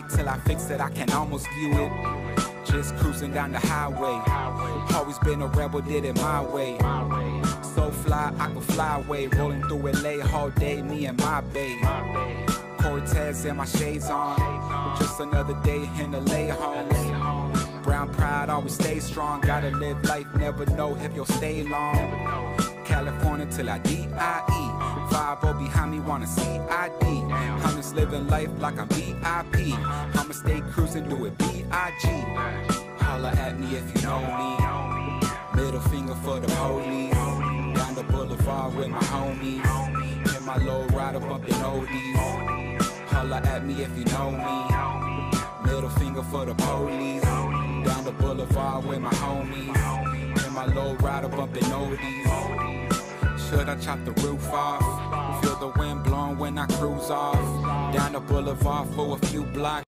wait till I fix it, I can almost view it. Just cruising down the highway. Always been a rebel, did it my way. So fly, I could fly away. Rolling through LA all day, me and my babe. Cortez and my shades on. Just another day in the lay home. Brown pride, always stay strong. Gotta live life, never know if you'll stay long. California till I D.I.E. 5-0 behind me, wanna C.I.D. I'm just living life like I'm VIP. I'ma stay cruising, do it B.I.G. Holla at me if you know me. Middle finger for the police. Down the boulevard with my homies. In my low rider bumping oldies. Holla at me if you know me. Middle finger for the police. Down the boulevard with my homies. In my low rider bumping oldies. Should I chop the roof off? Feel the wind blowing when I cruise off. Down the boulevard for a few blocks.